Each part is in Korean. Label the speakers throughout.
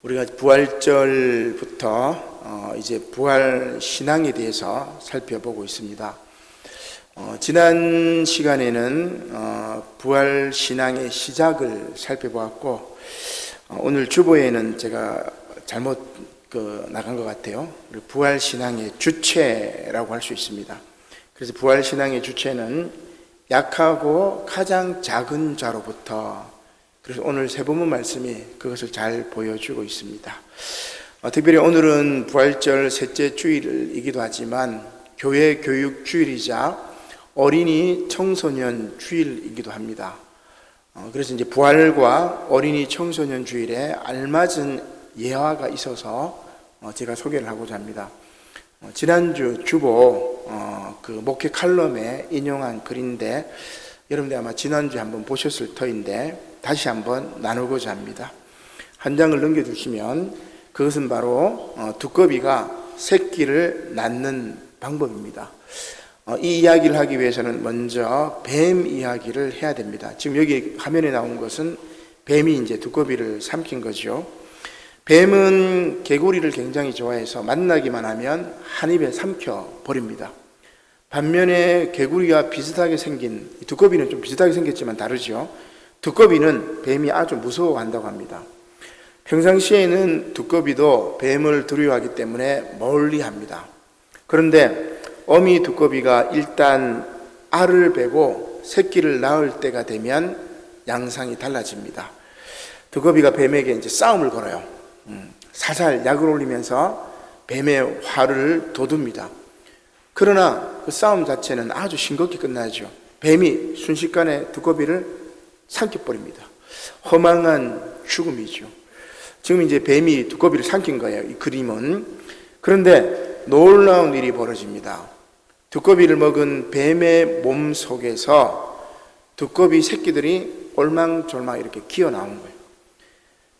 Speaker 1: 우리가 부활절부터 이제 부활 신앙에 대해서 살펴보고 있습니다. 지난 시간에는 부활 신앙의 시작을 살펴보았고, 오늘 주보에는 제가 잘못 나간 것 같아요. 부활 신앙의 주체라고 할 수 있습니다. 그래서 부활 신앙의 주체는 약하고 가장 작은 자로부터, 그래서 오늘 세본문 말씀이 그것을 잘 보여주고 있습니다. 특별히 오늘은 부활절 셋째 주일이기도 하지만 교회 교육 주일이자 어린이 청소년 주일이기도 합니다. 그래서 이제 부활과 어린이 청소년 주일에 알맞은 예화가 있어서 제가 소개를 하고자 합니다. 지난주 주보 그 목회 칼럼에 인용한 글인데, 여러분들 아마 지난주에 한번 보셨을 터인데 다시 한번 나누고자 합니다. 한 장을 넘겨주시면 그것은 바로 두꺼비가 새끼를 낳는 방법입니다. 이 이야기를 하기 위해서는 먼저 뱀 이야기를 해야 됩니다. 지금 여기 화면에 나온 것은 뱀이 이제 두꺼비를 삼킨 거죠. 뱀은 개구리를 굉장히 좋아해서 만나기만 하면 한 입에 삼켜 버립니다. 반면에 개구리가 비슷하게 생긴, 두꺼비는 좀 비슷하게 생겼지만 다르죠. 두꺼비는 뱀이 아주 무서워한다고 합니다. 평상시에는 두꺼비도 뱀을 두려워하기 때문에 멀리합니다. 그런데 어미 두꺼비가 일단 알을 베고 새끼를 낳을 때가 되면 양상이 달라집니다. 두꺼비가 뱀에게 이제 싸움을 걸어요. 살살 약을 올리면서 뱀의 화를 돋웁니다. 그러나 그 싸움 자체는 아주 싱겁게 끝나죠. 뱀이 순식간에 두꺼비를 삼켜버립니다. 허망한 죽음이죠. 지금 이제 뱀이 두꺼비를 삼킨 거예요, 이 그림은. 그런데 놀라운 일이 벌어집니다. 두꺼비를 먹은 뱀의 몸 속에서 두꺼비 새끼들이 올망졸망 이렇게 기어 나온 거예요.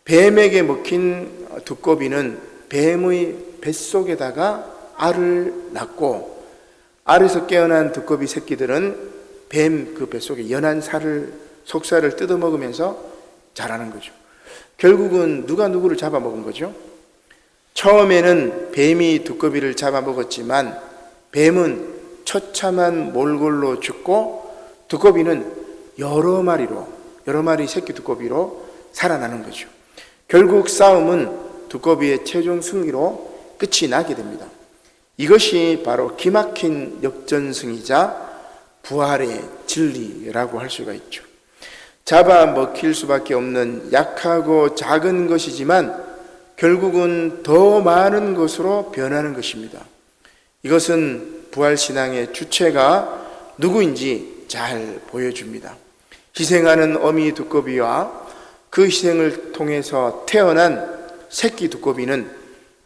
Speaker 1: 뱀에게 먹힌 두꺼비는 뱀의 뱃속에다가 알을 낳고, 알에서 깨어난 두꺼비 새끼들은 뱀 그 뱃속에 연한 속살을 뜯어먹으면서 자라는 거죠. 결국은 누가 누구를 잡아먹은 거죠? 처음에는 뱀이 두꺼비를 잡아먹었지만 뱀은 처참한 몰골로 죽고, 두꺼비는 여러 마리 새끼 두꺼비로 살아나는 거죠. 결국 싸움은 두꺼비의 최종 승리로 끝이 나게 됩니다. 이것이 바로 기막힌 역전승이자 부활의 진리라고 할 수가 있죠. 잡아먹힐 수밖에 없는 약하고 작은 것이지만 결국은 더 많은 것으로 변하는 것입니다. 이것은 부활신앙의 주체가 누구인지 잘 보여줍니다. 희생하는 어미 두꺼비와 그 희생을 통해서 태어난 새끼 두꺼비는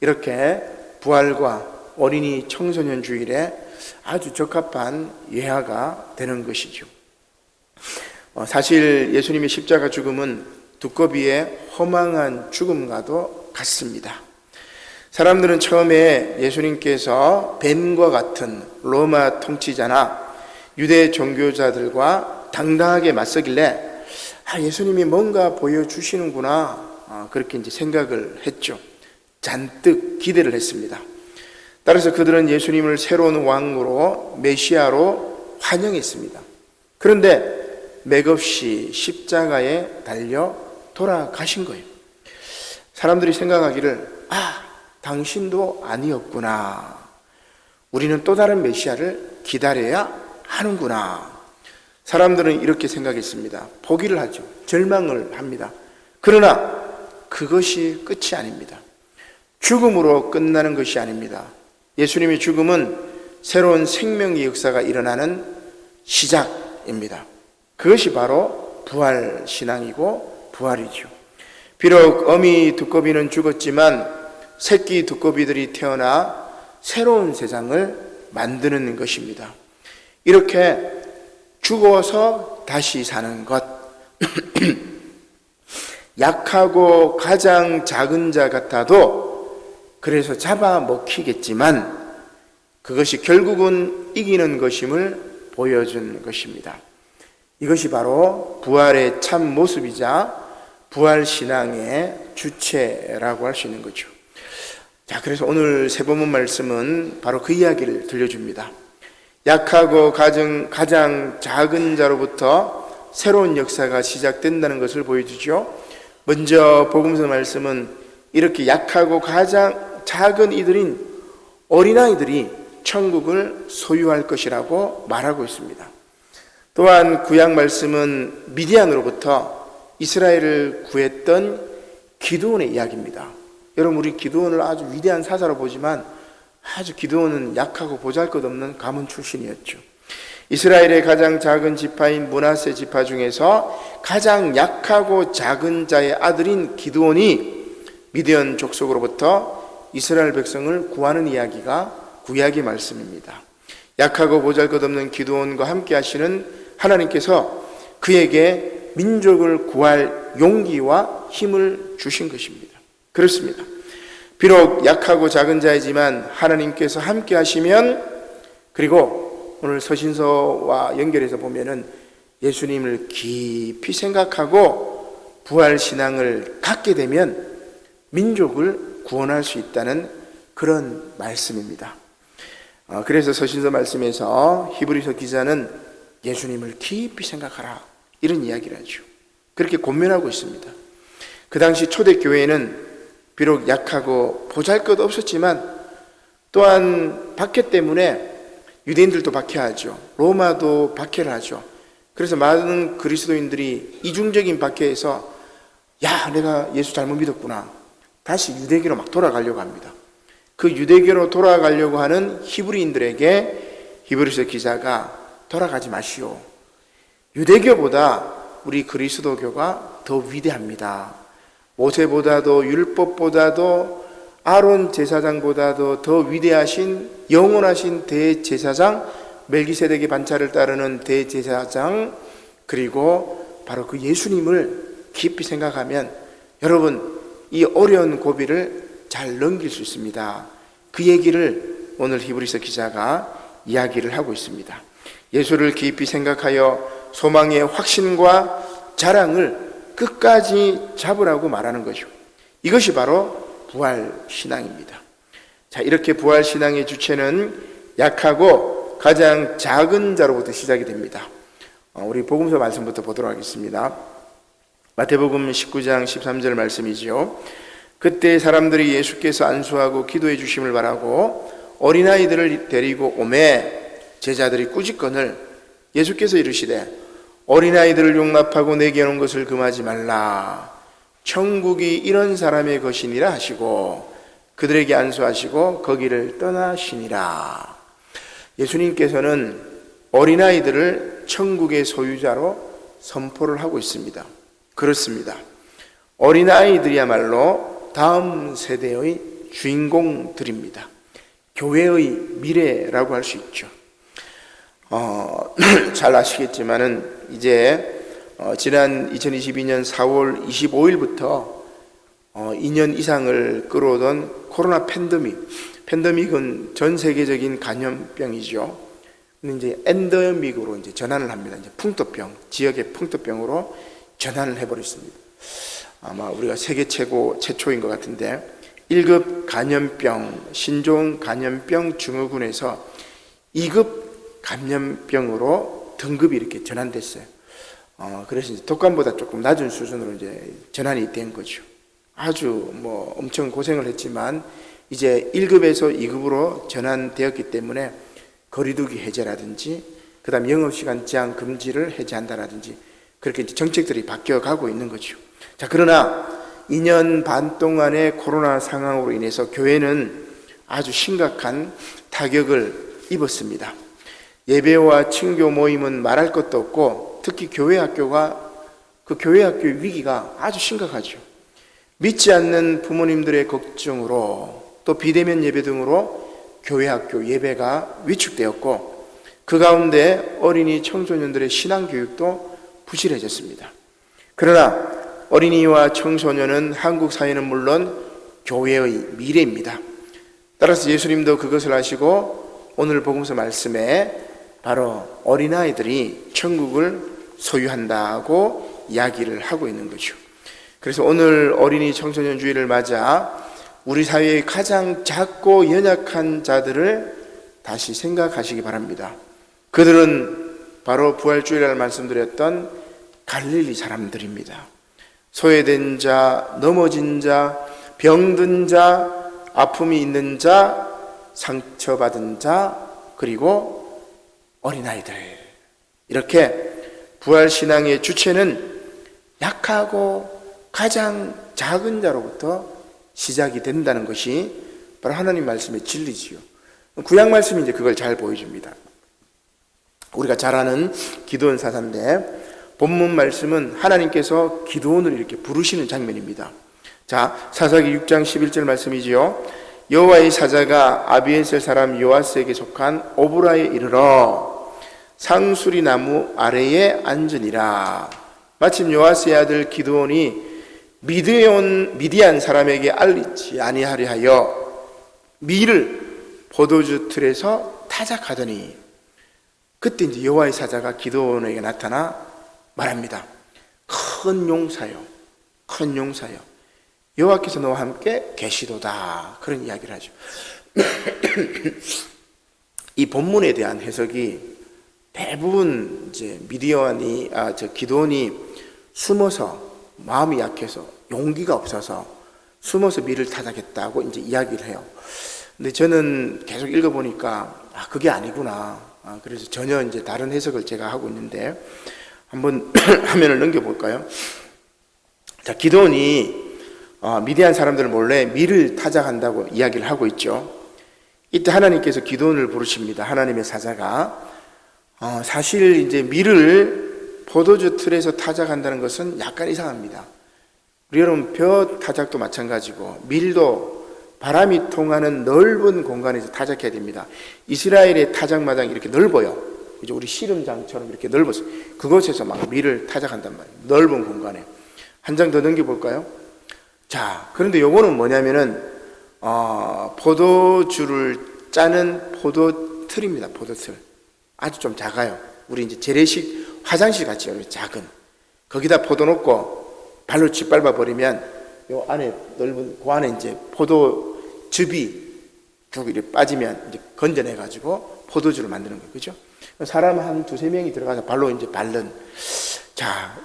Speaker 1: 이렇게 부활과 어린이 청소년 주일에 아주 적합한 예화가 되는 것이죠. 사실 예수님의 십자가 죽음은 두꺼비의 허망한 죽음과도 같습니다. 사람들은 처음에 예수님께서 뱀과 같은 로마 통치자나 유대 종교자들과 당당하게 맞서길래 예수님이 뭔가 보여주시는구나, 그렇게 이제 생각을 했죠. 잔뜩 기대를 했습니다. 따라서 그들은 예수님을 새로운 왕으로, 메시아로 환영했습니다. 그런데 맥없이 십자가에 달려 돌아가신 거예요. 사람들이 생각하기를 당신도 아니었구나, 우리는 또 다른 메시아를 기다려야 하는구나. 사람들은 이렇게 생각했습니다. 포기를 하죠. 절망을 합니다. 그러나 그것이 끝이 아닙니다. 죽음으로 끝나는 것이 아닙니다. 예수님의 죽음은 새로운 생명의 역사가 일어나는 시작입니다. 그것이 바로 부활신앙이고 부활이죠. 비록 어미 두꺼비는 죽었지만 새끼 두꺼비들이 태어나 새로운 세상을 만드는 것입니다. 이렇게 죽어서 다시 사는 것, 약하고 가장 작은 자 같아도 그래서 잡아먹히겠지만 그것이 결국은 이기는 것임을 보여준 것입니다. 이것이 바로 부활의 참 모습이자 부활신앙의 주체라고 할 수 있는 거죠. 자, 그래서 오늘 세 본문 말씀은 바로 그 이야기를 들려줍니다. 약하고 가장 작은 자로부터 새로운 역사가 시작된다는 것을 보여주죠. 먼저 복음서 말씀은 이렇게 약하고 가장 작은 이들인 어린아이들이 천국을 소유할 것이라고 말하고 있습니다. 또한 구약 말씀은 미디안으로부터 이스라엘을 구했던 기드온의 이야기입니다. 여러분, 우리 기드온을 아주 위대한 사사로 보지만 아주 기드온은 약하고 보잘것없는 가문 출신이었죠. 이스라엘의 가장 작은 지파인 므낫세 지파 중에서 가장 약하고 작은 자의 아들인 기드온이 미디안 족속으로부터 이스라엘 백성을 구하는 이야기가 구약의 말씀입니다. 약하고 보잘것없는 기드온과 함께 하시는 하나님께서 그에게 민족을 구할 용기와 힘을 주신 것입니다. 그렇습니다. 비록 약하고 작은 자이지만 하나님께서 함께 하시면, 그리고 오늘 서신서와 연결해서 보면은 예수님을 깊이 생각하고 부활신앙을 갖게 되면 민족을 구원할 수 있다는 그런 말씀입니다. 그래서 서신서 말씀에서 히브리서 기자는 예수님을 깊이 생각하라, 이런 이야기를 하죠. 그렇게 권면하고 있습니다. 그 당시 초대교회에는 비록 약하고 보잘것없었지만 또한 박해 때문에 유대인들도 박해하죠. 로마도 박해를 하죠. 그래서 많은 그리스도인들이 이중적인 박해에서 야, 내가 예수 잘못 믿었구나, 다시 유대교로 막 돌아가려고 합니다. 그 유대교로 돌아가려고 하는 히브리인들에게 히브리서 기자가 돌아가지 마시오. 유대교보다 우리 그리스도교가 더 위대합니다. 모세보다도 율법보다도 아론 제사장보다도 더 위대하신 영원하신 대제사장 멜기세덱의 반차를 따르는 대제사장, 그리고 바로 그 예수님을 깊이 생각하면 여러분 이 어려운 고비를 잘 넘길 수 있습니다. 그 얘기를 오늘 히브리서 기자가 이야기를 하고 있습니다. 예수를 깊이 생각하여 소망의 확신과 자랑을 끝까지 잡으라고 말하는 거죠. 이것이 바로 부활신앙입니다. 자, 이렇게 부활신앙의 주체는 약하고 가장 작은 자로부터 시작이 됩니다. 우리 복음서 말씀부터 보도록 하겠습니다. 마태복음 19장 13절 말씀이지요. 그때 사람들이 예수께서 안수하고 기도해 주심을 바라고 어린아이들을 데리고 오매 제자들이 꾸짖거늘 예수께서 이르시되 어린아이들을 용납하고 내게 오는 것을 금하지 말라. 천국이 이런 사람의 것이니라 하시고 그들에게 안수하시고 거기를 떠나시니라. 예수님께서는 어린아이들을 천국의 소유자로 선포를 하고 있습니다. 그렇습니다. 어린아이들이야말로 다음 세대의 주인공들입니다. 교회의 미래라고 할 수 있죠. 잘 아시겠지만은 이제 지난 2022년 4월 25일부터 2년 이상을 끌어오던 코로나 팬데믹은 전 세계적인 감염병이죠. 근데 이제 엔데믹으로 이제 전환을 합니다. 이제 풍토병, 지역의 풍토병으로 전환을 해버렸습니다. 아마 우리가 세계 최초인 것 같은데 1급 감염병, 신종 감염병 증후군에서 2급 감염병으로 등급이 이렇게 전환됐어요. 그래서 이제 독감보다 조금 낮은 수준으로 이제 전환이 된 거죠. 아주 엄청 고생을 했지만 이제 1급에서 2급으로 전환되었기 때문에 거리두기 해제라든지 그다음 영업시간 제한 금지를 해제한다라든지 그렇게 이제 정책들이 바뀌어가고 있는 거죠. 자, 그러나 2년 반 동안의 코로나 상황으로 인해서 교회는 아주 심각한 타격을 입었습니다. 예배와 친교 모임은 말할 것도 없고 특히 교회학교가 그 교회학교 위기가 아주 심각하죠. 믿지 않는 부모님들의 걱정으로 또 비대면 예배 등으로 교회학교 예배가 위축되었고 그 가운데 어린이 청소년들의 신앙교육도 부실해졌습니다. 그러나 어린이와 청소년은 한국 사회는 물론 교회의 미래입니다. 따라서 예수님도 그것을 아시고 오늘 복음서 말씀에 바로 어린아이들이 천국을 소유한다고 이야기를 하고 있는 거죠. 그래서 오늘 어린이 청소년 주일을 맞아 우리 사회의 가장 작고 연약한 자들을 다시 생각하시기 바랍니다. 그들은 바로 부활주일날 말씀드렸던 갈릴리 사람들입니다. 소외된 자, 넘어진 자, 병든 자, 아픔이 있는 자, 상처받은 자, 그리고 어린아이들. 이렇게 부활신앙의 주체는 약하고 가장 작은 자로부터 시작이 된다는 것이 바로 하나님 말씀의 진리지요. 구약 말씀이 이제 그걸 잘 보여줍니다. 우리가 잘 아는 기드온 사사인데 본문 말씀은 하나님께서 기드온을 이렇게 부르시는 장면입니다. 자, 사사기 6장 11절 말씀이지요. 여호와의 사자가 아비에셀 사람 요아스에게 속한 오브라에 이르러 상수리 나무 아래에 앉으니라. 마침 요아스의 아들 기드온이 미디안 사람에게 알리지 아니하려 하여 밀을 포도주 틀에서 타작하더니 그때 이제 여호와의 사자가 기드온에게 나타나 말합니다. 큰 용사요, 큰 용사요. 여호와께서 너와 함께 계시도다. 그런 이야기를 하죠. 이 본문에 대한 해석이 대부분 이제 기드온이 숨어서 마음이 약해서 용기가 없어서 숨어서 밀을 타작했다고 이제 이야기를 해요. 근데 저는 계속 읽어보니까 그게 아니구나. 그래서 전혀 이제 다른 해석을 제가 하고 있는데 한번 화면을 넘겨볼까요? 자, 기드온이 미디안 사람들 몰래 밀을 타작한다고 이야기를 하고 있죠. 이때 하나님께서 기드온을 부르십니다. 하나님의 사자가 사실 이제 밀을 포도주 틀에서 타작한다는 것은 약간 이상합니다. 우리 여러분 벼 타작도 마찬가지고 밀도 바람이 통하는 넓은 공간에서 타작해야 됩니다. 이스라엘의 타작마당이 이렇게 넓어요. 이제 우리 씨름장처럼 이렇게 넓어서 그곳에서 막 밀을 타작한단 말이에요. 넓은 공간에. 한 장 더 넘겨볼까요? 자, 그런데 요거는 뭐냐면은 포도주를 짜는 포도틀입니다. 포도틀. 아주 좀 작아요. 우리 이제 재래식 화장실 같이 작은. 거기다 포도 넣고 발로 짓밟아 버리면 요 안에 넓은 그 안에 이제 포도즙이 쭉 이렇게 빠지면 이제 건져내 가지고 포도주를 만드는 거예요. 그죠? 사람 한 두세 명이 들어가서 발로 이제 밟는. 자,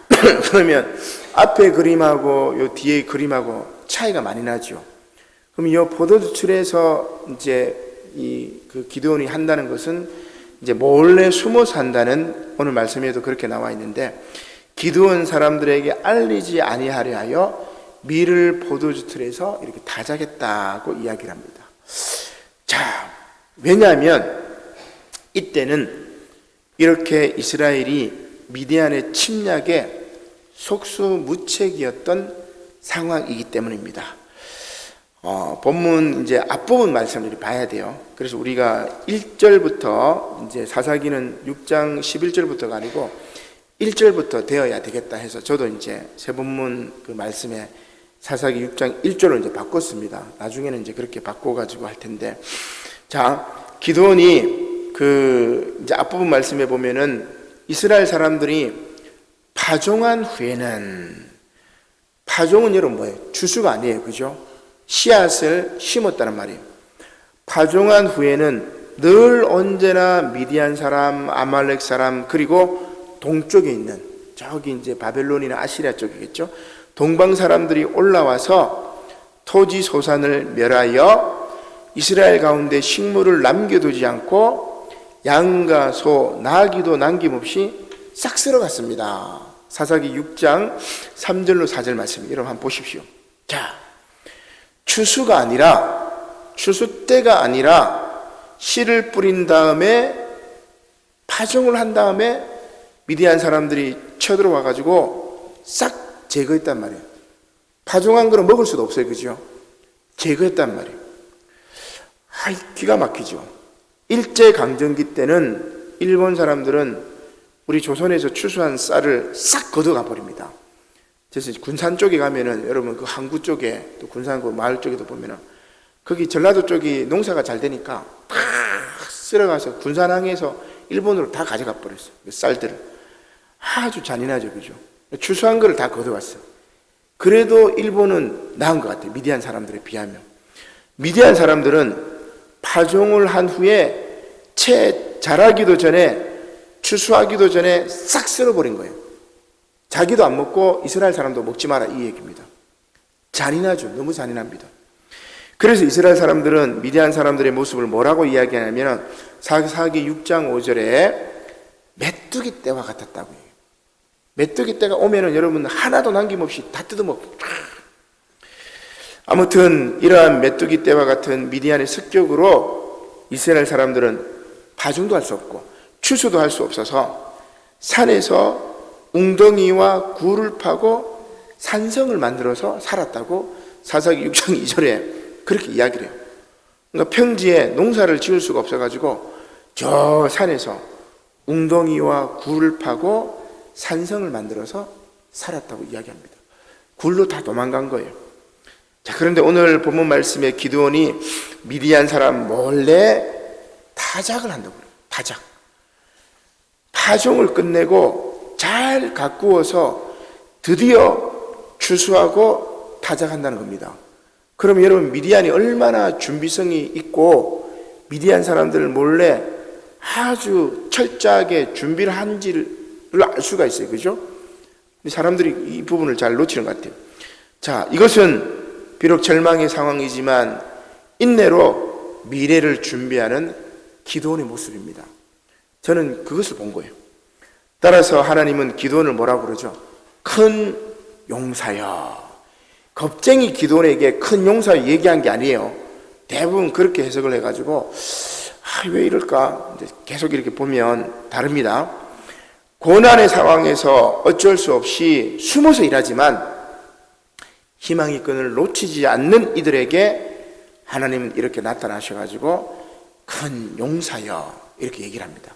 Speaker 1: 그러면 앞에 그림하고 요 뒤에 그림하고 차이가 많이 나죠. 그럼 요 포도주틀에서 이제 그 기드온이 한다는 것은 이제 몰래 숨어서 한다는 오늘 말씀에도 그렇게 나와 있는데 기드온 사람들에게 알리지 아니하려 하여 밀을 포도주 틀에서 이렇게 타작했다고 이야기를 합니다. 자, 왜냐하면 이때는 이렇게 이스라엘이 미디안의 침략에 속수무책이었던 상황이기 때문입니다. 본문 이제 앞부분 말씀을 봐야 돼요. 그래서 우리가 1절부터 이제 사사기는 6장 11절부터가 아니고 1절부터 되어야 되겠다 해서 저도 이제 새 본문 그 말씀에 사사기 6장 1절로 이제 바꿨습니다. 나중에는 이제 그렇게 바꿔가지고 할 텐데, 자, 기드온이 그 이제 앞부분 말씀에 보면은 이스라엘 사람들이 파종한 후에는, 파종은 여러분 뭐예요? 추수가 아니에요, 그죠? 씨앗을 심었다는 말이에요. 파종한 후에는 늘 언제나 미디안 사람, 아말렉 사람, 그리고 동쪽에 있는 저기 이제 바벨론이나 아시리아 쪽이겠죠. 동방 사람들이 올라와서 토지 소산을 멸하여 이스라엘 가운데 식물을 남겨두지 않고 양과 소, 나귀도 남김없이 싹 쓸어갔습니다. 사사기 6장 3절로 4절 말씀 여러분 한번 보십시오. 자, 추수가 아니라, 추수 때가 아니라 씨를 뿌린 다음에 파종을 한 다음에 미디안 사람들이 쳐들어와 가지고 싹 제거했단 말이에요. 파종한 거는 먹을 수도 없어요, 그죠? 제거했단 말이에요. 기가 막히죠. 일제강점기 때는 일본 사람들은 우리 조선에서 추수한 쌀을 싹 걷어가 버립니다. 그래서 군산 쪽에 가면은 여러분 그 항구 쪽에 또 군산 그 마을 쪽에도 보면은 거기 전라도 쪽이 농사가 잘 되니까 다 쓸어가서 군산항에서 일본으로 다 가져가 버렸어요. 그 쌀들을. 아주 잔인하죠, 그죠? 추수한 거를 다 걷어갔어요. 그래도 일본은 나은 것 같아요. 미디안 사람들에 비하면. 미디안 사람들은 파종을 한 후에 채 자라기도 전에, 추수하기도 전에 싹 쓸어버린 거예요. 자기도 안 먹고 이스라엘 사람도 먹지 마라, 이 얘기입니다. 잔인하죠. 너무 잔인합니다. 그래서 이스라엘 사람들은 미디안 사람들의 모습을 뭐라고 이야기하냐면 사사기 6장 5절에 메뚜기 떼와 같았다고 해요. 메뚜기 떼가 오면은 여러분 하나도 남김없이 다 뜯어먹고. 아무튼 이러한 메뚜기 떼와 같은 미디안의 습격으로 이스라엘 사람들은 파종도 할 수 없고 추수도 할 수 없어서 산에서 웅덩이와 굴을 파고 산성을 만들어서 살았다고 사사기 6장 2절에 그렇게 이야기를 해요. 그러니까 평지에 농사를 지을 수가 없어가지고 저 산에서 웅덩이와 굴을 파고 산성을 만들어서 살았다고 이야기합니다. 굴로 다 도망간 거예요. 자, 그런데 오늘 본문 말씀에 기드온이 미디안 사람 몰래 타작을 한다고 그래요. 타작. 파종을 끝내고 잘 가꾸어서 드디어 추수하고 타작한다는 겁니다. 그럼 여러분 미디안이 얼마나 준비성이 있고 미디안 사람들 몰래 아주 철저하게 준비를 한지를 알 수가 있어요. 그죠? 사람들이 이 부분을 잘 놓치는 것 같아요. 자, 이것은 비록 절망의 상황이지만 인내로 미래를 준비하는 기드온의 모습입니다. 저는 그것을 본 거예요. 따라서 하나님은 기드온을 뭐라고 그러죠? 큰 용사여. 겁쟁이 기드온에게 큰 용사 얘기한 게 아니에요. 대부분 그렇게 해석을 해가지고 왜 이럴까? 계속 이렇게 보면 다릅니다. 고난의 상황에서 어쩔 수 없이 숨어서 일하지만 희망의 끈을 놓치지 않는 이들에게 하나님은 이렇게 나타나셔가지고 큰 용사여 이렇게 얘기를 합니다.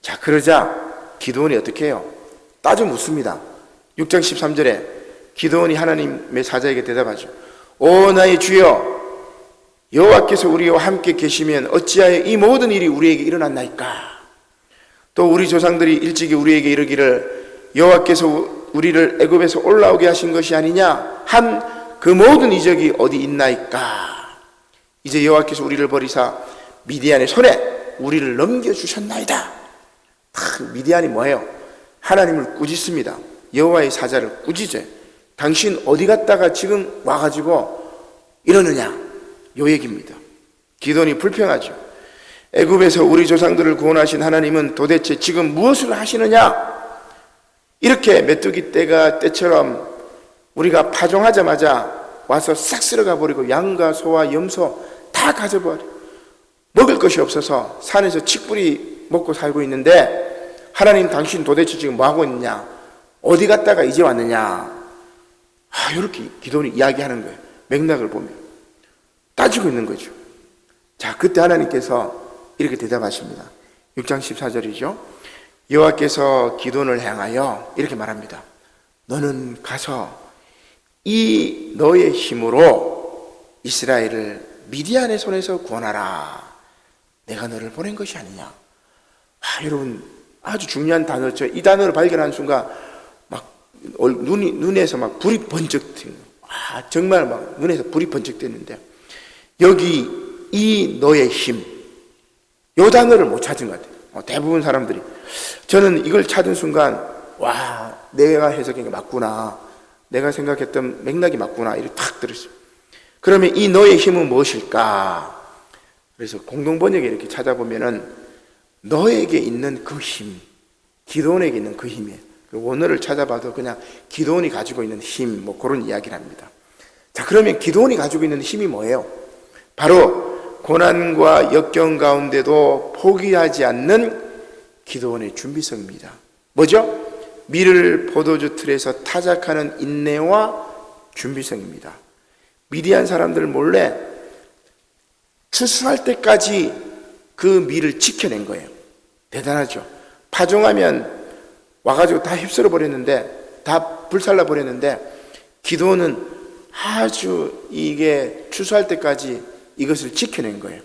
Speaker 1: 자, 그러자 기드온이 어떻게 해요? 따져 묻습니다. 6장 13절에 기드온이 하나님의 사자에게 대답하죠. 오 나의 주여, 여호와께서 우리와 함께 계시면 어찌하여 이 모든 일이 우리에게 일어났나이까? 또 우리 조상들이 일찍이 우리에게 이르기를 여호와께서 우리를 애굽에서 올라오게 하신 것이 아니냐 한 그 모든 이적이 어디 있나이까? 이제 여호와께서 우리를 버리사 미디안의 손에 우리를 넘겨주셨나이다. 미디안이 뭐예요? 하나님을 꾸짖습니다. 여호와의 사자를 꾸짖어요. 당신 어디 갔다가 지금 와가지고 이러느냐? 요 얘기입니다. 기드온이 불평하죠. 애굽에서 우리 조상들을 구원하신 하나님은 도대체 지금 무엇을 하시느냐? 이렇게 메뚜기 떼가 때처럼 우리가 파종하자마자 와서 싹 쓸어가 버리고 양과 소와 염소 다 가져버려. 먹을 것이 없어서 산에서 칡뿌리 먹고 살고 있는데 하나님 당신 도대체 지금 뭐하고 있느냐? 어디 갔다가 이제 왔느냐? 이렇게 기도원이 이야기하는 거예요. 맥락을 보면 따지고 있는 거죠. 자, 그때 하나님께서 이렇게 대답하십니다. 6장 14절이죠. 여호와께서 기드온을 향하여 이렇게 말합니다. 너는 가서 이 너의 힘으로 이스라엘을 미디안의 손에서 구원하라. 내가 너를 보낸 것이 아니냐. 여러분 아주 중요한 단어죠. 이 단어를 발견한 순간 막 눈에서 막 불이 번쩍 튀는. 정말 막 눈에서 불이 번쩍 뜨는데 여기 이 너의 힘, 요 단어를 못 찾은 것 같아요. 대부분 사람들이. 저는 이걸 찾은 순간 와, 내가 해석한 게 맞구나. 내가 생각했던 맥락이 맞구나. 이렇게 탁 들었어요. 그러면 이 너의 힘은 무엇일까? 그래서 공동번역에 이렇게 찾아보면은 너에게 있는 그 힘, 기드온에게 있는 그 힘이에요. 원어를 찾아봐도 그냥 기드온이 가지고 있는 힘, 뭐 그런 이야기를 합니다. 자, 그러면 기드온이 가지고 있는 힘이 뭐예요? 바로 고난과 역경 가운데도 포기하지 않는 기드온의 준비성입니다. 뭐죠? 밀을 포도주 틀에서 타작하는 인내와 준비성입니다. 미디안 사람들 몰래 추수할 때까지 그 밀을 지켜낸 거예요. 대단하죠. 파종하면 와가지고 다 휩쓸어 버렸는데, 다 불살라 버렸는데, 기드온은 아주 이게 추수할 때까지 이것을 지켜낸 거예요.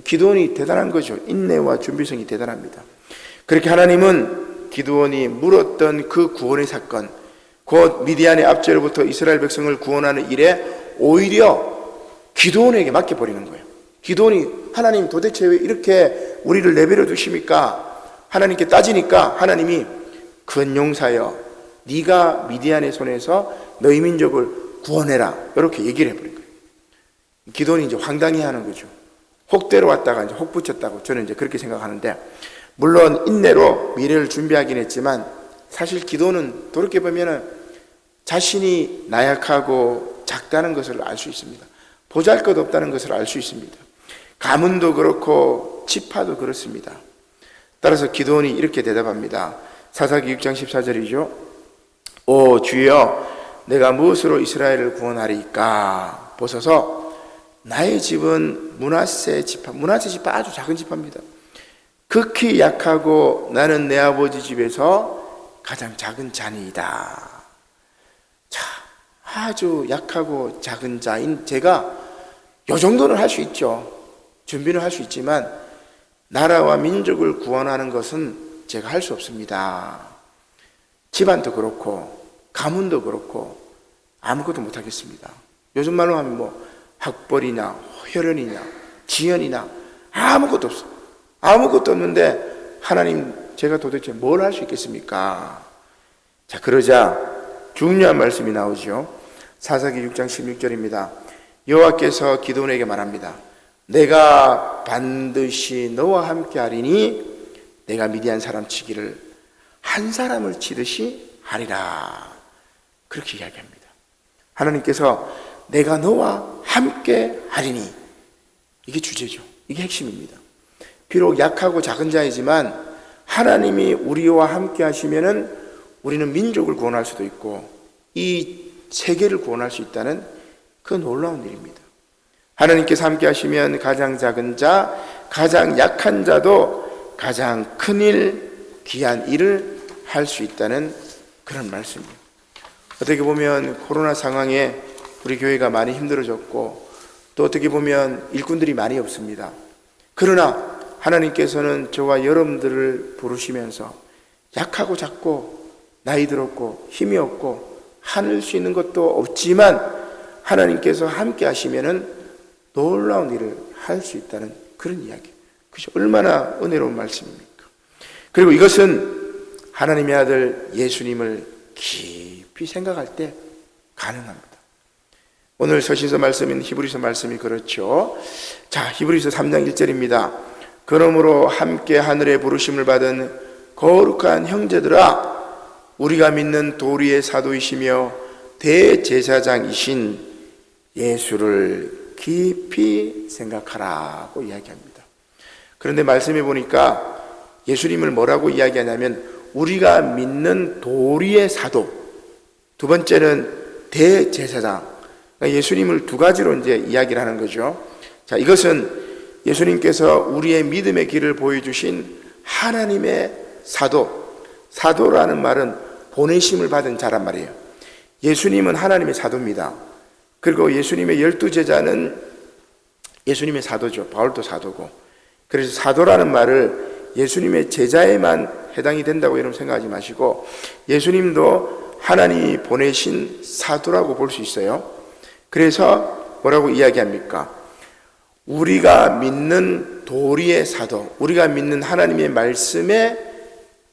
Speaker 1: 기드온이 대단한 거죠. 인내와 준비성이 대단합니다. 그렇게 하나님은 기드온이 물었던 그 구원의 사건, 곧 미디안의 압제로부터 이스라엘 백성을 구원하는 일에 오히려 기드온에게 맡겨버리는 거예요. 기드온이 하나님 도대체 왜 이렇게 우리를 내버려 두십니까? 하나님께 따지니까 하나님이 큰 용사여, 네가 미디안의 손에서 너희 민족을 구원해라, 이렇게 얘기를 해버린 거예요. 기드온이 이제 황당해하는 거죠. 혹대로 왔다가 이제 혹 붙였다고 저는 이제 그렇게 생각하는데, 물론 인내로 미래를 준비하긴 했지만 사실 기도는 돌이켜보면 자신이 나약하고 작다는 것을 알 수 있습니다. 보잘것없다는 것을 알 수 있습니다. 가문도 그렇고 지파도 그렇습니다. 따라서 기도원이 이렇게 대답합니다. 사사기 6장 14절이죠. 오 주여, 내가 무엇으로 이스라엘을 구원하리까? 보소서, 나의 집은 므낫세 지파 아주 작은 지파입니다. 극히 약하고 나는 내 아버지 집에서 가장 작은 자니이다. 자, 아주 약하고 작은 자인 제가 요 정도는 할 수 있죠. 준비는 할 수 있지만 나라와 민족을 구원하는 것은 제가 할 수 없습니다. 집안도 그렇고 가문도 그렇고 아무것도 못하겠습니다. 요즘 말로 하면 뭐 학벌이나 혈연이나 지연이나 아무것도 없어. 아무것도 없는데 하나님, 제가 도대체 뭘 할 수 있겠습니까? 자, 그러자 중요한 말씀이 나오죠. 사사기 6장 16절입니다. 여호와께서 기드온에게 말합니다. 내가 반드시 너와 함께 하리니 내가 미디안 사람 치기를 한 사람을 치듯이 하리라. 그렇게 이야기합니다. 하나님께서 내가 너와 함께 하리니, 이게 주제죠. 이게 핵심입니다. 비록 약하고 작은 자이지만 하나님이 우리와 함께 하시면은 우리는 민족을 구원할 수도 있고 이 세계를 구원할 수 있다는 그 놀라운 일입니다. 하나님께서 함께 하시면 가장 작은 자, 가장 약한 자도 가장 큰 일, 귀한 일을 할 수 있다는 그런 말씀입니다. 어떻게 보면 코로나 상황에 우리 교회가 많이 힘들어졌고 또 어떻게 보면 일꾼들이 많이 없습니다. 그러나 하나님께서는 저와 여러분들을 부르시면서 약하고 작고 나이 들었고 힘이 없고 하늘 수 있는 것도 없지만 하나님께서 함께 하시면은 놀라운 일을 할 수 있다는 그런 이야기. 그것이 얼마나 은혜로운 말씀입니까? 그리고 이것은 하나님의 아들 예수님을 깊이 생각할 때 가능합니다. 오늘 서신서 말씀인 히브리서 말씀이 그렇죠. 자, 히브리서 3장 1절입니다. 그러므로 함께 하늘에 부르심을 받은 거룩한 형제들아, 우리가 믿는 도리의 사도이시며 대제사장이신 예수를 깊이 생각하라고 이야기합니다. 그런데 말씀해 보니까 예수님을 뭐라고 이야기하냐면 우리가 믿는 도리의 사도, 두 번째는 대제사장. 그러니까 예수님을 두 가지로 이제 이야기를 하는 거죠. 자, 이것은 예수님께서 우리의 믿음의 길을 보여주신 하나님의 사도. 사도라는 말은 보내심을 받은 자란 말이에요. 예수님은 하나님의 사도입니다. 그리고 예수님의 12제자는 예수님의 사도죠. 바울도 사도고. 그래서 사도라는 말을 예수님의 제자에만 해당이 된다고 여러분 생각하지 마시고 예수님도 하나님이 보내신 사도라고 볼 수 있어요. 그래서 뭐라고 이야기합니까? 우리가 믿는 도리의 사도, 우리가 믿는 하나님의 말씀의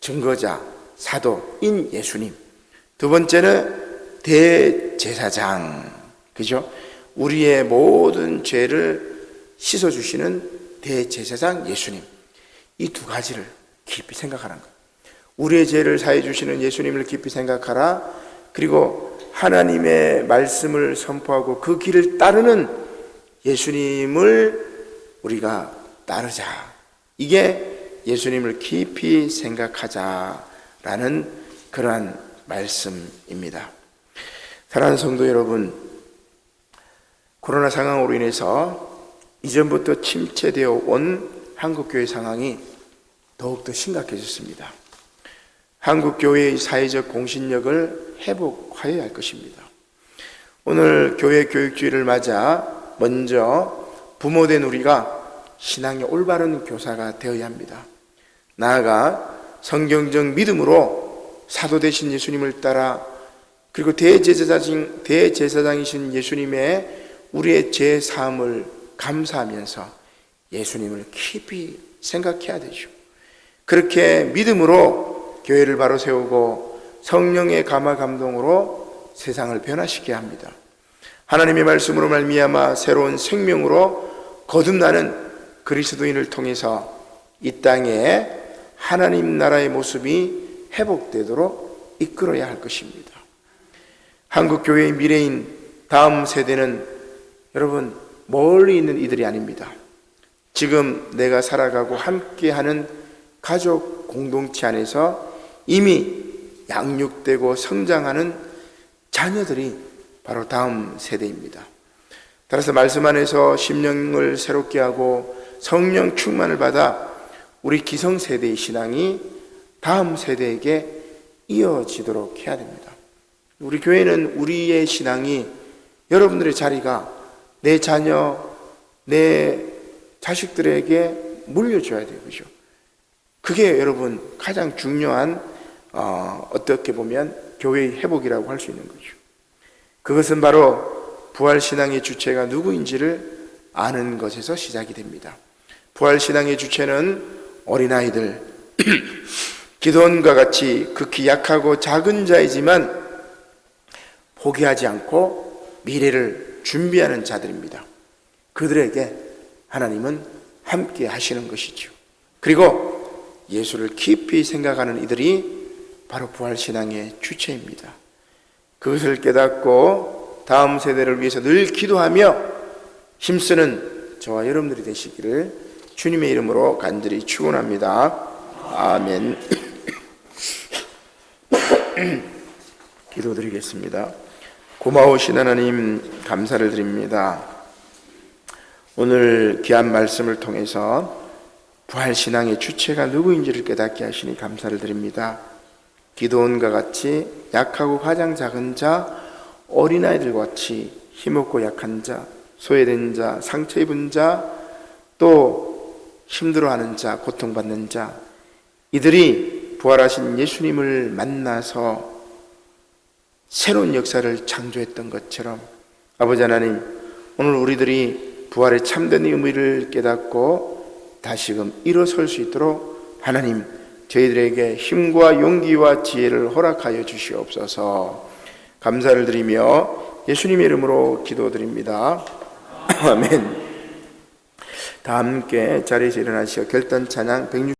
Speaker 1: 증거자, 사도인 예수님. 두 번째는 대제사장, 그죠? 우리의 모든 죄를 씻어주시는 대제사장 예수님. 이 두 가지를 깊이 생각하는 거예요. 우리의 죄를 사해 주시는 예수님을 깊이 생각하라. 그리고 하나님의 말씀을 선포하고 그 길을 따르는 예수님을 우리가 따르자. 이게 예수님을 깊이 생각하자라는 그러한 말씀입니다. 사랑하는 성도 여러분, 코로나 상황으로 인해서 이전부터 침체되어 온 한국교회 상황이 더욱더 심각해졌습니다. 한국교회의 사회적 공신력을 회복하여야 할 것입니다. 오늘 교회 교육주일을 맞아 먼저 부모된 우리가 신앙의 올바른 교사가 되어야 합니다. 나아가 성경적 믿음으로 사도 되신 예수님을 따라 그리고 대제사장이신 예수님의 우리의 죄 사함을 감사하면서 예수님을 깊이 생각해야 되죠. 그렇게 믿음으로 교회를 바로 세우고 성령의 감화 감동으로 세상을 변화시켜야 합니다. 하나님의 말씀으로 말미암아 새로운 생명으로 거듭나는 그리스도인을 통해서 이 땅에 하나님 나라의 모습이 회복되도록 이끌어야 할 것입니다. 한국 교회의 미래인 다음 세대는 여러분 멀리 있는 이들이 아닙니다. 지금 내가 살아가고 함께하는 가족 공동체 안에서 이미 양육되고 성장하는 자녀들이 바로 다음 세대입니다. 따라서 말씀 안에서 심령을 새롭게 하고 성령 충만을 받아 우리 기성세대의 신앙이 다음 세대에게 이어지도록 해야 됩니다. 우리 교회는 우리의 신앙이 여러분들의 자리가 내 자녀, 내 자식들에게 물려줘야 돼요. 그죠? 그게 여러분 가장 중요한 어떻게 보면 교회의 회복이라고 할 수 있는 거죠. 그것은 바로 부활신앙의 주체가 누구인지를 아는 것에서 시작이 됩니다. 부활신앙의 주체는 어린아이들, 기도원과 같이 극히 약하고 작은 자이지만 포기하지 않고 미래를 준비하는 자들입니다. 그들에게 하나님은 함께 하시는 것이죠. 그리고 예수를 깊이 생각하는 이들이 바로 부활신앙의 주체입니다. 그것을 깨닫고 다음 세대를 위해서 늘 기도하며 힘쓰는 저와 여러분들이 되시기를 주님의 이름으로 간절히 축원합니다. 아멘. 기도드리겠습니다. 고마우신 하나님 감사를 드립니다. 오늘 귀한 말씀을 통해서 부활신앙의 주체가 누구인지를 깨닫게 하시니 감사를 드립니다. 기도원과 같이 약하고 가장 작은 자, 어린아이들과 같이 힘없고 약한 자, 소외된 자, 상처 입은 자, 또 힘들어하는 자, 고통받는 자, 이들이 부활하신 예수님을 만나서 새로운 역사를 창조했던 것처럼 아버지 하나님, 오늘 우리들이 부활의 참된 의미를 깨닫고 다시금 일어설 수 있도록 하나님 저희들에게 힘과 용기와 지혜를 허락하여 주시옵소서. 감사를 드리며 예수님의 이름으로 기도드립니다. 아멘. 다 함께 자리에서 일어나시어 결단 찬양 106